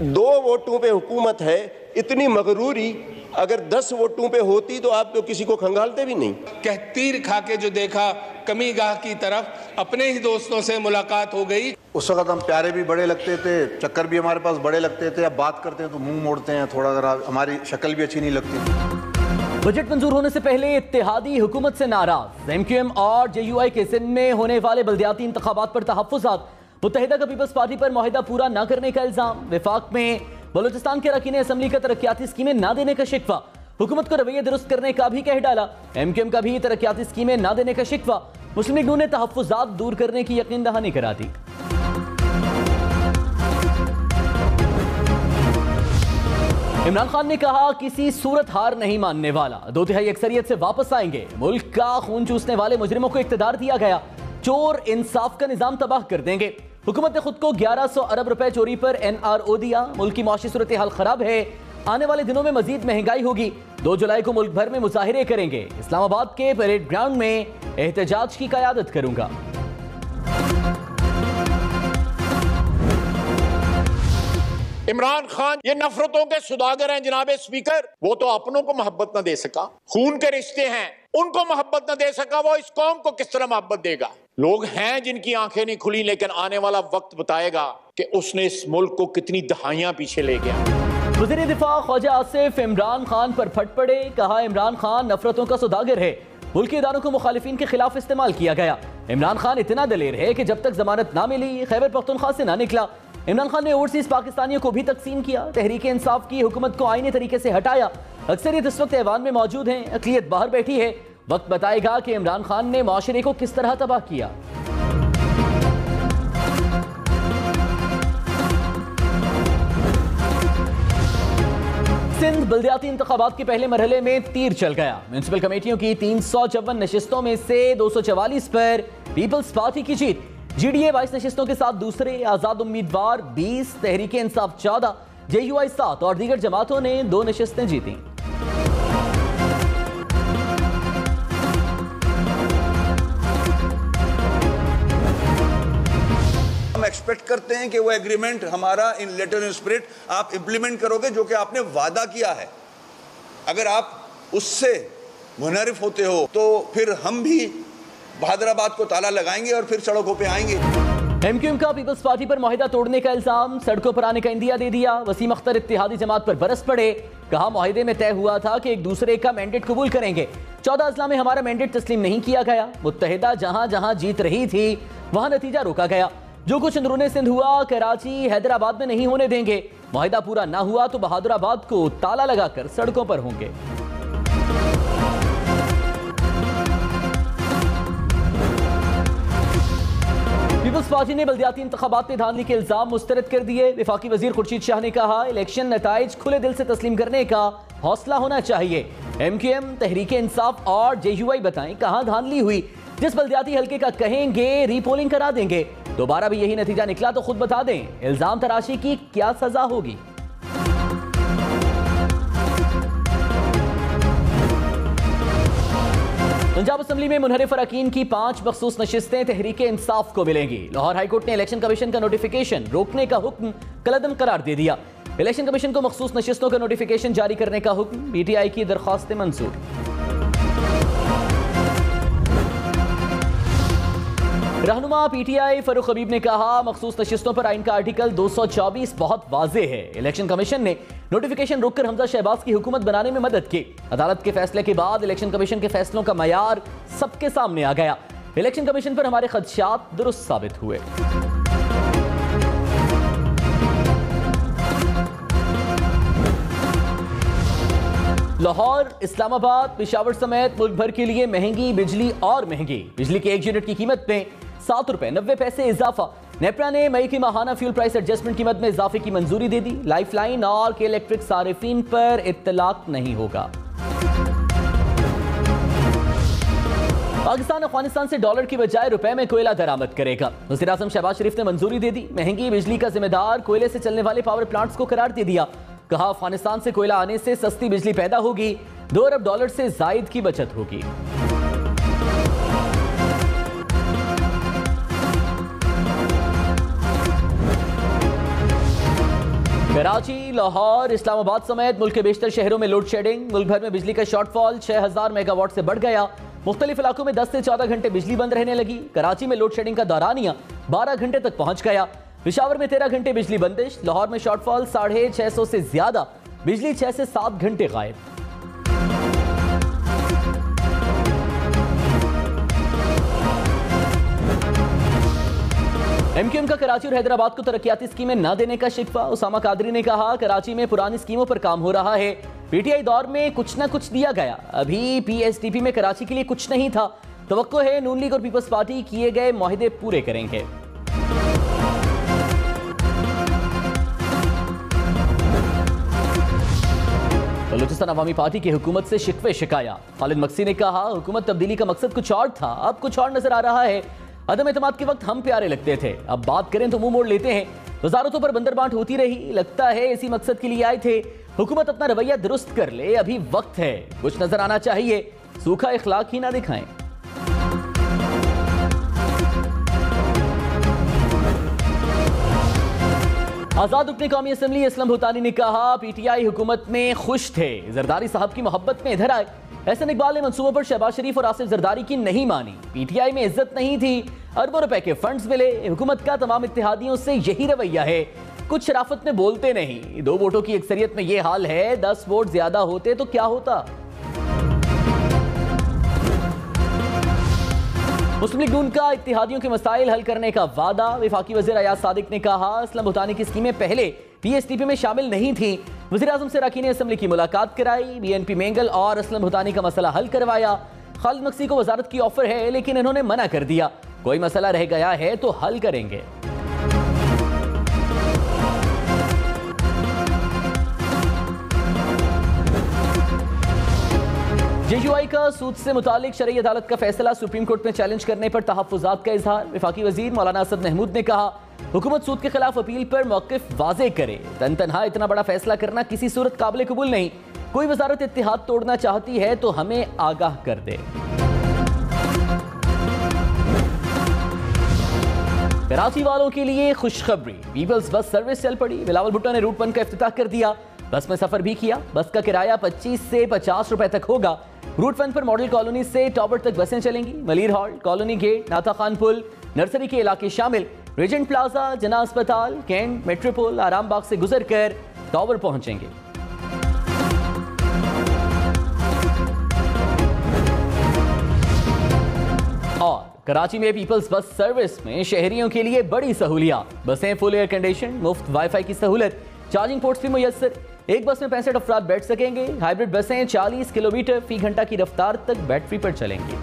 2 वोटों पे हुकूमत है, इतनी मगरूरी अगर 10 वोटों पे होती तो आप तो किसी को खंगालते भी नहीं। कहतीर खा के जो देखा कमी गाह की तरफ, अपने ही दोस्तों से मुलाकात हो गई। उस वक्त हम प्यारे भी बड़े लगते थे, चक्कर भी हमारे पास बड़े लगते थे। अब बात करते हैं तो मुंह मोड़ते हैं, थोड़ा जरा हमारी शक्ल भी अच्छी नहीं लगती। बजट मंजूर होने से पहले इत्तेहादी हुकूमत से नाराज MQM और JUI के सिंध में होने वाले बल्दियाती इंतखाबात पर तहफ्फुज़ात। मुत्तहिदा का पीपल्स पार्टी पर मुआहिदा पूरा न करने का इल्जाम। वफाक में बलूचिस्तान के अरकान असम्बली का तरक्याती स्कीमें न देने का शिकवा। हुकूमत को रवैया दुरुस्त करने का भी कह डाला। MQM का भी तरक्याती स्कीमें न देने का शिकवा। मुस्लिम लीग ने तहफ्फुज़ात दूर करने की यकीन दहानी करा दी। इमरान खान ने कहा किसी सूरत हार नहीं मानने वाला, 2/3 अक्सरियत से वापस आएंगे। मुल्क का खून चूसने वाले मुजरिमों को इख्तियार दिया गया, चोर इंसाफ का निजाम तबाह कर देंगे। हुकूमत ने खुद को 1100 अरब रुपए चोरी पर NRO दिया। मुल्क की माशी सूरत हाल खराब है, आने वाले दिनों में मजीद महंगाई होगी। 2 जुलाई को मुल्क भर में मुजाहिरे करेंगे। इस्लामाबाद के परेड ग्राउंड में एहतजाज की क़यादत करूंगा। इमरान खान ये नफरतों के सुदागर हैं जनाबे स्पीकर। वो तो अपनों को मोहब्बत न दे सका, खून के रिश्ते हैं उनको मोहब्बत न दे सका, वो इस कौम को किस तरह मोहब्बत देगा। लोग हैं जिनकी आंखें नहीं खुली, लेकिन आने वाला वक्त बताएगा कि उसने इस मुल्क को कितनी दहाइयां पीछे ले गया। वज़ीर दिफा ख्वाजा आसिफ इमरान खान पर फट पड़े। कहा इमरान खान नफरतों का सौदागर है, मुल्की इदारों को मुखालिफिन के खिलाफ इस्तेमाल किया गया। इमरान खान इतना दलेर है कि जब तक जमानत ना मिली खैबर पख्तूनख्वा से ना निकला। इमरान खान ने ओवरसीज पाकिस्तानियों को भी तकसीम किया। तहरीक इंसाफ की हुकूमत को आईनी तरीके से हटाया। अक्सरियत इस वक्त ऐवान में मौजूद हैं, अक़लियत बाहर बैठी है। वक्त बताएगा कि इमरान खान ने माशरे को किस तरह तबाह किया। सिंध बल्दियाती इंतखाबात के पहले मरहले में तीर चल गया। म्यूनसिपल कमेटियों की 354 नशिस्तों में से 244 पर पीपल्स पार्टी की जीत। GDA 22 नशिस्तों के साथ दूसरे, आजाद उम्मीदवार 20, तहरीक इंसाफ 14, JUI 7 और दीगर जमातों ने 2 नशिस्तें जीती। हम एक्सपेक्ट करते हैं कि वो एग्रीमेंट हमारा इन लेटर इन स्पिरिट आप इंप्लीमेंट करोगे, जो कि आपने वादा किया है। अगर आप उससे मुनरिफ होते हो तो फिर हम भी बहादुराबाद को ताला लगाएंगे और फिर सड़कों पे आएंगे। MQM का पीपल्स पार्टी पर मुआहिदा तोड़ने का इल्जाम, सड़कों पर आने का इंदिया दे दिया। वसीम अख्तर इत्तेहादी जमात पर बरस पड़े। कहा मुआहिदे में तय हुआ था कि एक दूसरे का मैंडेट कबूल करेंगे। 14 अजला में हमारा मैंडेट तस्लीम नहीं किया गया। मुत्तहिदा जहां जहां जीत रही थी वहां नतीजा रोका गया। जो कुछ अंदरूनी सिंध हुआ कराची हैदराबाद में नहीं होने देंगे। मुआहिदा पूरा ना हुआ तो बहादुराबाद को ताला लगाकर सड़कों पर होंगे। पीपल्स पार्टी ने बल्दियाती इंतखाबात में धांधली के इल्जाम मुस्तरद कर दिए। वफाकी वजीर खुर्शीद शाह ने कहा इलेक्शन नताइज खुले दिल से तस्लीम करने का हौसला होना चाहिए। MQM, तहरीक इंसाफ और JUI बताएं कहां धांधली हुई। जिस बल्दियाती हल्के का कहेंगे रीपोलिंग करा देंगे। दोबारा भी यही नतीजा निकला तो खुद बता दें इल्जाम तराशी की क्या सजा होगी। पंजाब असम्बली में मुनहरिफ अरकान की 5 मखसूस नशिस्तें तहरीक इंसाफ को मिलेंगी। लाहौर हाईकोर्ट ने इलेक्शन कमीशन का नोटिफिकेशन रोकने का हुक्म कलअदम करार दे दिया। इलेक्शन कमीशन को मखसूस नशिस्तों का नोटिफिकेशन जारी करने का हुक्म। PTI की दरख्वास्तें मंजूर। रहनुमा PTI फरूख हबीब ने कहा मखसूस नशिस्तों पर आइन का आर्टिकल 224 बहुत वाज़ेह है। इलेक्शन कमीशन ने नोटिफिकेशन रोककर हमजा शहबाज की हुकूमत बनाने में मदद की। अदालत के फैसले के बाद इलेक्शन कमीशन के फैसलों का मयार सबके सामने आ गया। इलेक्शन कमीशन पर हमारे खदशात दुरुस्त साबित हुए। लाहौर, इस्लामाबाद, पेशावर समेत मुल्क भर के लिए महंगी बिजली और महंगी। बिजली के 1 यूनिट की कीमत में 7 रुपए 90 पैसे इजाफा। नेपरा ने मई की माहाना फ्यूल प्राइस एडजस्टमेंट कीमत में इजाफे की मंजूरी दे दी। लाइफलाइन और के इलेक्ट्रिक सारिफीन पर इत्तलाक नहीं होगा। पाकिस्तान अफगानिस्तान से डॉलर की बजाय रुपए में कोयला दरामद करेगा। वज़ीर आज़म शहबाज शरीफ ने मंजूरी दे दी। महंगी बिजली का जिम्मेदार कोयले से चलने वाले पावर प्लांट्स को करार दे दिया। कहा अफगानिस्तान से कोयला आने से सस्ती बिजली पैदा होगी। 2 अरब डॉलर से जायद की बचत होगी। कराची, लाहौर, इस्लामाबाद समेत मुल्क के बेशतर शहरों में लोड शेडिंग। मुल्क भर में बिजली का शॉर्टफॉल 6000 मेगावाट से बढ़ गया। मुख्तलिफ इलाकों में 10 से 14 घंटे बिजली बंद रहने लगी। कराची में लोड शेडिंग का दौरानिया 12 घंटे तक पहुंच गया। पेशावर में 13 घंटे बिजली बंदिश। लाहौर में शॉर्टफॉल 650 से ज्यादा, बिजली 6 से 7 घंटे गायब। एमक्यूएम का कराची और हैदराबाद को तरक्याती स्कीमें न देने का शिकवा। उसामा कादरी ने कहा, कराची में पुरानी स्कीमों पर काम हो रहा है। पीटीआई दौर में कुछ न कुछ दिया गया, अभी पीएसटीपी में कराची के लिए कुछ नहीं था। तवक्को है नून लीग और पीपल्स पार्टी किए गए मुआहदे पूरे करेंगे। बलूचिस्तान अवामी पार्टी की हुकूमत से शिकवे शिकाया। खालिद मक्सी ने कहा, हुकूमत तब्दीली का मकसद कुछ और था, अब कुछ और नजर आ रहा है। अदम एतमाद के वक्त हम प्यारे लगते थे, अब बात करें तो मुंह मोड़ लेते हैं। वजारतों पर बंदरबांट होती रही, लगता है इसी मकसद के लिए आए थे। हुकूमत अपना रवैया दुरुस्त कर ले, अभी वक्त है। कुछ नजर आना चाहिए, सूखा इखलाक ही ना दिखाएं। आजाद रुकने कौमी असम्बली असलम भूटानी ने कहा, पीटीआई हुकूमत में खुश थे, जरदारी साहब की मोहब्बत में इधर आए। एहसन इकबाल ने मंसूबों पर शहबाज शरीफ और आसिफ जरदारी की नहीं मानी। पीटीआई में इज्जत नहीं थी, अरबों रुपए के फंड्स मिले। हुकूमत का तमाम इत्तेहादियों से यही रवैया है, कुछ शराफत में बोलते नहीं। 2 वोटों की अक्सरियत में यह हाल है, 10 वोट ज्यादा होते तो क्या होता। मुस्लिम लीग नून का इत्तेहादियों के मसाइल हल करने का वादा। वफाकी वज़ीर अयाज सादिक ने कहा, असलम भूटानी की स्कीमें पहले पीएसटीपी में शामिल नहीं थी। वज़ीर आज़म से अरकान असम्बली की मुलाकात कराई, बीएनपी मेंगल और असलम भूटानी का मसला हल करवाया। खालिद मक्सी को वजारत की ऑफर है, लेकिन इन्होंने मना कर दिया। कोई मसला रह गया है तो हल करेंगे। जेयूआई का सूद से मुतालिक शरई अदालत का फैसला सुप्रीम कोर्ट में चैलेंज करने पर तहफ़्फ़ुज़ात का इजहार। वफाकी वज़ीर मौलाना असद महमूद ने कहा, हुकूमत सूद के खिलाफ अपील पर मौक़िफ़ वाज़े करे। तनहा इतना बड़ा फैसला करना किसी सूरत काबिल कबूल नहीं। कोई वजारत इत्तेहाद तोड़ना चाहती है तो हमें आगाह कर दे। कराची वालों के लिए खुशखबरी, पीपल्स बस सर्विस चल पड़ी। बिलावल भुट्टो ने रूट 1 का इफ्तिताह कर दिया। बस में सफर भी किया। बस का किराया 25 से 50 रुपए तक होगा। रूट 1 पर मॉडल कॉलोनी से टॉवर तक बसें चलेंगी। मलीर हॉल, कॉलोनी गेट, नाता खान पुल, नर्सरी के इलाके शामिल। रेजेंट प्लाजा, जना अस्पताल, कैंट, मेट्रोपोल, आराम बाग से गुजर कर टॉवर पहुंचेंगे। और कराची में पीपल्स बस सर्विस में शहरियों के लिए बड़ी सहूलियात। बसें फुल एयर कंडीशन, मुफ्त वाईफाई की सहूलत, चार्जिंग पोर्ट्स भी मुयस्सर। एक बस में 65 अफराद बैठ सकेंगे। हाइब्रिड बसें 40 किलोमीटर फी घंटा की रफ्तार तक बैटरी पर चलेंगी।